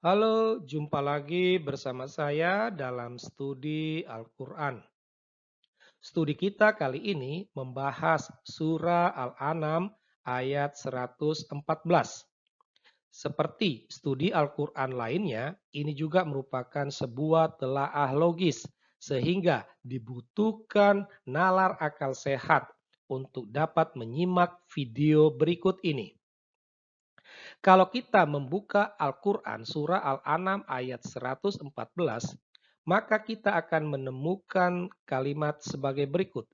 Halo, jumpa lagi bersama saya dalam studi Al-Quran. Studi kita kali ini membahas Surah Al-An'am ayat 114. Seperti studi Al-Quran lainnya, ini juga merupakan sebuah telaah logis, sehingga dibutuhkan nalar akal sehat untuk dapat menyimak video berikut ini. Kalau kita membuka Al-Quran surah Al-An'am ayat 114, maka kita akan menemukan kalimat sebagai berikut.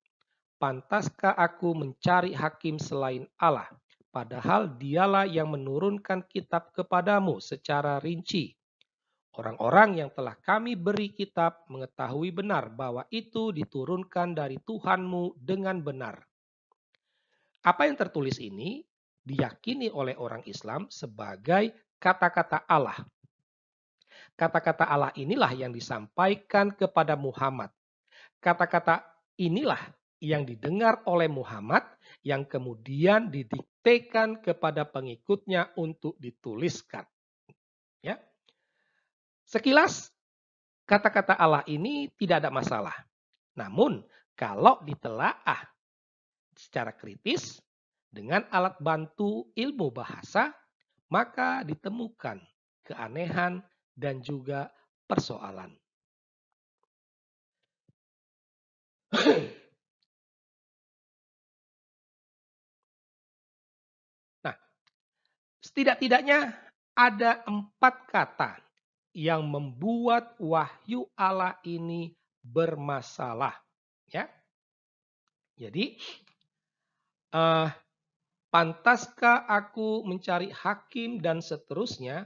Pantaskah aku mencari hakim selain Allah? Padahal dialah yang menurunkan kitab kepadamu secara rinci. Orang-orang yang telah kami beri kitab mengetahui benar bahwa itu diturunkan dari Tuhanmu dengan benar. Apa yang tertulis ini diyakini oleh orang Islam sebagai kata-kata Allah. Kata-kata Allah inilah yang disampaikan kepada Muhammad. Kata-kata inilah yang didengar oleh Muhammad yang kemudian didiktekan kepada pengikutnya untuk dituliskan. Ya. Sekilas kata-kata Allah ini tidak ada masalah. Namun kalau ditelaah secara kritis dengan alat bantu ilmu bahasa, maka ditemukan keanehan dan juga persoalan. Nah, setidak-tidaknya ada 4 kata yang membuat wahyu Allah ini bermasalah. Ya, jadi eh, pantaskah aku mencari hakim dan seterusnya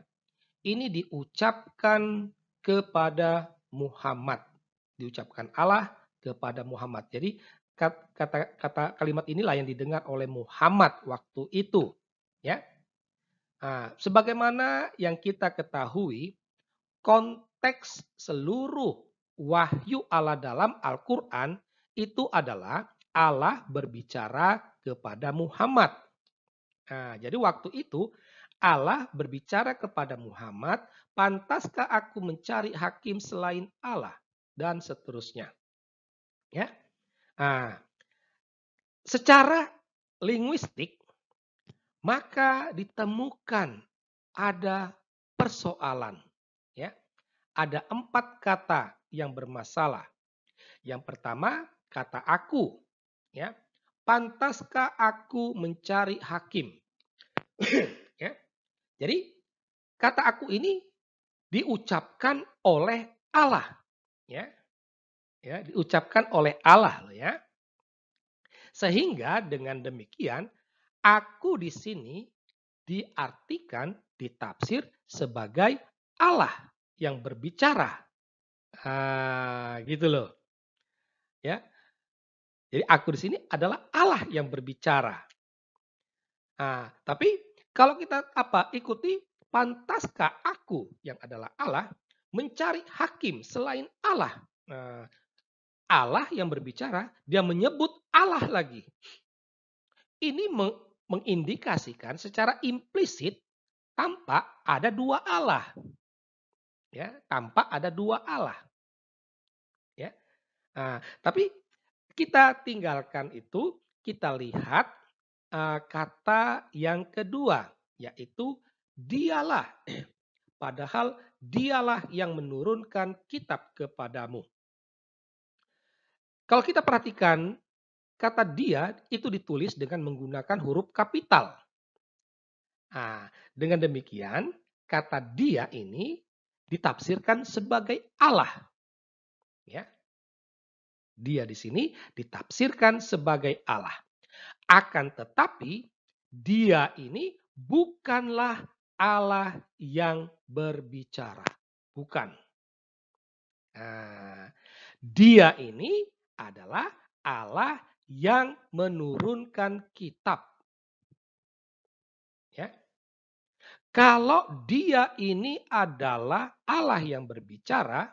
ini diucapkan kepada Muhammad, diucapkan Allah kepada Muhammad. Jadi kata kalimat inilah yang didengar oleh Muhammad waktu itu. Ya, nah, sebagaimana yang kita ketahui, konteks seluruh wahyu Allah dalam Al-Quran itu adalah Allah berbicara kepada Muhammad. Nah, jadi waktu itu Allah berbicara kepada Muhammad, pantaskah aku mencari hakim selain Allah dan seterusnya. Ya, nah, secara linguistik maka ditemukan ada persoalan. Ya, ada 4 kata yang bermasalah. Yang pertama, kata aku. Ya, pantaskah aku mencari hakim? Ya, jadi kata aku ini diucapkan oleh Allah. Ya, ya, diucapkan oleh Allah. Ya, sehingga dengan demikian aku di sini diartikan, ditafsir sebagai Allah yang berbicara. Gitu loh. Ya, jadi aku di sini adalah Allah yang berbicara. Tapi kalau kita ikuti pantaskah aku yang adalah Allah mencari hakim selain Allah. Nah, Allah yang berbicara, dia menyebut Allah lagi. Ini mengindikasikan secara implisit tampak ada 2 Allah. Ya, tampak ada 2 Allah. Ya. Tapi kita tinggalkan itu, kita lihat kata yang kedua, yaitu dialah. Padahal dialah yang menurunkan kitab kepadamu. Kalau kita perhatikan, kata dia itu ditulis dengan menggunakan huruf kapital. Dengan demikian, kata dia ini ditafsirkan sebagai Allah. Ya, dia di sini ditafsirkan sebagai Allah. Akan tetapi dia ini bukanlah Allah yang berbicara. Bukan. Nah, dia ini adalah Allah yang menurunkan kitab. Ya. Kalau dia ini adalah Allah yang berbicara,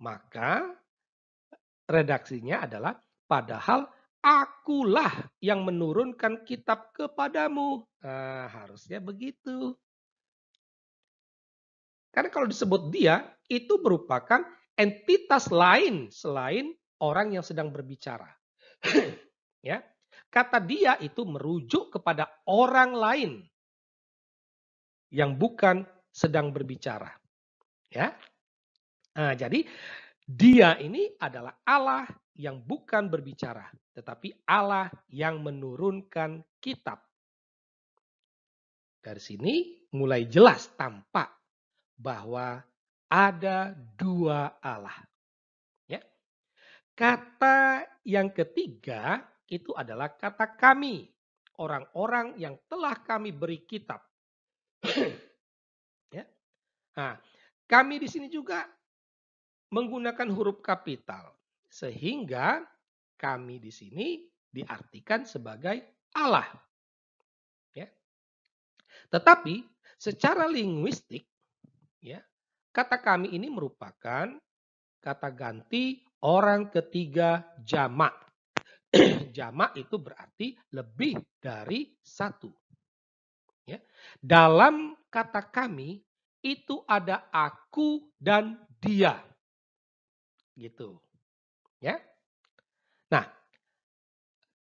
maka redaksinya adalah padahal akulah yang menurunkan kitab kepadamu. Harusnya begitu. Karena kalau disebut dia, itu merupakan entitas lain selain orang yang sedang berbicara. Ya. Kata dia itu merujuk kepada orang lain yang bukan sedang berbicara. Ya. Nah, jadi dia ini adalah Allah yang bukan berbicara, tetapi Allah yang menurunkan kitab. Dari sini mulai jelas tampak bahwa ada dua Allah. Ya. Kata yang ketiga itu adalah kata kami, orang-orang yang telah kami beri kitab. Ya. Nah, kami di sini juga menggunakan huruf kapital, sehingga kami di sini diartikan sebagai Allah. Ya. Tetapi secara linguistik, ya, kata kami ini merupakan kata ganti orang ketiga jamak. Jamak itu berarti lebih dari satu. Ya. Dalam kata kami itu ada aku dan dia. Gitu. Ya. Nah,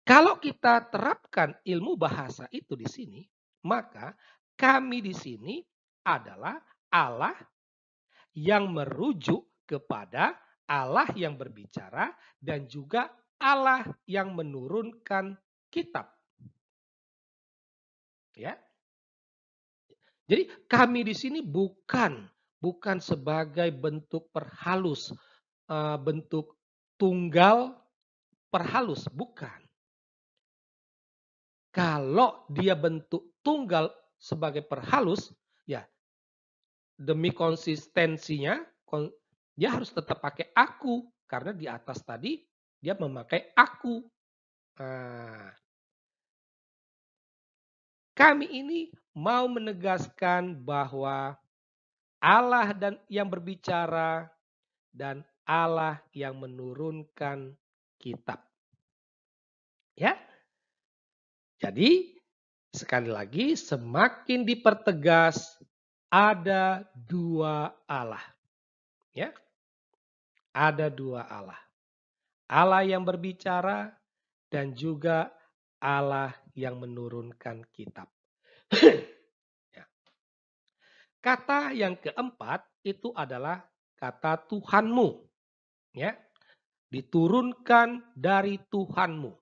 kalau kita terapkan ilmu bahasa itu di sini, maka kami di sini adalah Allah yang merujuk kepada Allah yang berbicara dan juga Allah yang menurunkan kitab. Ya. Jadi kami di sini bukan sebagai bentuk perhalus, bentuk tunggal perhalus, bukan. Kalau dia bentuk tunggal sebagai perhalus, ya demi konsistensinya, dia harus tetap pakai aku karena di atas tadi dia memakai aku. Nah, kami ini mau menegaskan bahwa Allah dan yang berbicara dan Allah yang menurunkan kitab. Ya. Jadi sekali lagi semakin dipertegas ada dua Allah. Ya. Ada dua Allah. Allah yang berbicara dan juga Allah yang menurunkan kitab. Ya. Kata yang keempat itu adalah kata Tuhanmu. Ya. Diturunkan dari Tuhanmu.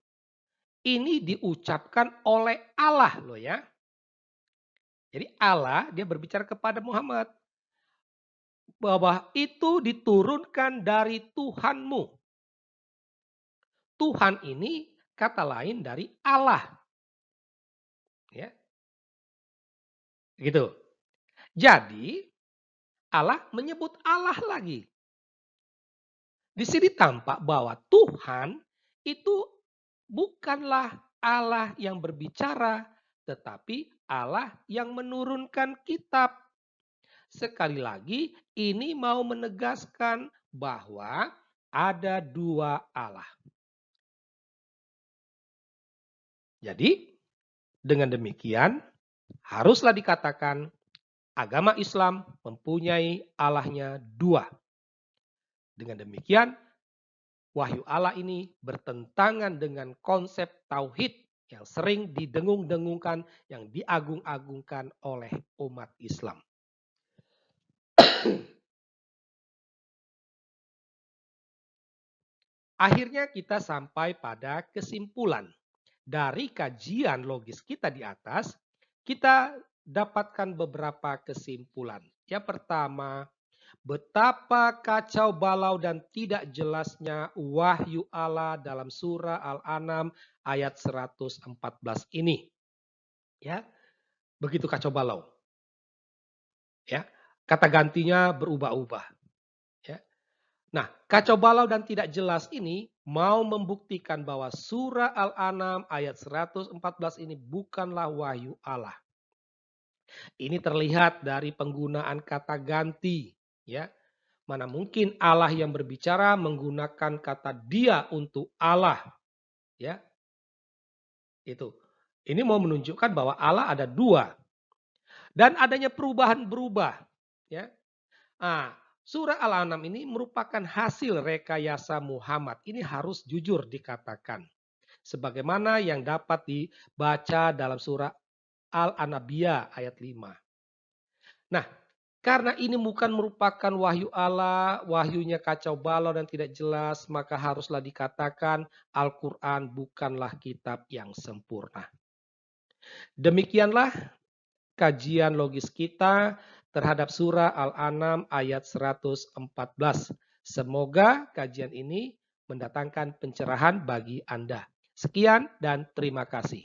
Ini diucapkan oleh Allah loh ya. Jadi Allah dia berbicara kepada Muhammad bahwa itu diturunkan dari Tuhanmu. Tuhan ini kata lain dari Allah. Ya. Gitu. Jadi Allah menyebut Allah lagi. Di sini tampak bahwa Tuhan itu bukanlah Allah yang berbicara, tetapi Allah yang menurunkan kitab. Sekali lagi, ini mau menegaskan bahwa ada dua Allah. Jadi, dengan demikian, haruslah dikatakan agama Islam mempunyai Allahnya dua. Dengan demikian, wahyu Allah ini bertentangan dengan konsep tauhid yang sering didengung-dengungkan, yang diagung-agungkan oleh umat Islam. Akhirnya kita sampai pada kesimpulan. Dari kajian logis kita di atas, kita dapatkan beberapa kesimpulan. Yang pertama, betapa kacau balau dan tidak jelasnya wahyu Allah dalam surah Al-An'am ayat 114 ini. Ya, begitu kacau balau. Ya, kata gantinya berubah-ubah. Ya. Nah, kacau balau dan tidak jelas ini mau membuktikan bahwa surah Al-An'am ayat 114 ini bukanlah wahyu Allah. Ini terlihat dari penggunaan kata ganti, ya. Mana mungkin Allah yang berbicara menggunakan kata dia untuk Allah, ya. Itu. Ini mau menunjukkan bahwa Allah ada dua. Dan adanya perubahan berubah, ya. Surah Al-An'am ini merupakan hasil rekayasa Muhammad. Ini harus jujur dikatakan. Sebagaimana yang dapat dibaca dalam surah Al-Anabiyah ayat 5. Nah, karena ini bukan merupakan wahyu Allah, wahyunya kacau balau dan tidak jelas, maka haruslah dikatakan Al-Quran bukanlah kitab yang sempurna. Demikianlah kajian logis kita terhadap surah Al-An'am ayat 114. Semoga kajian ini mendatangkan pencerahan bagi Anda. Sekian dan terima kasih.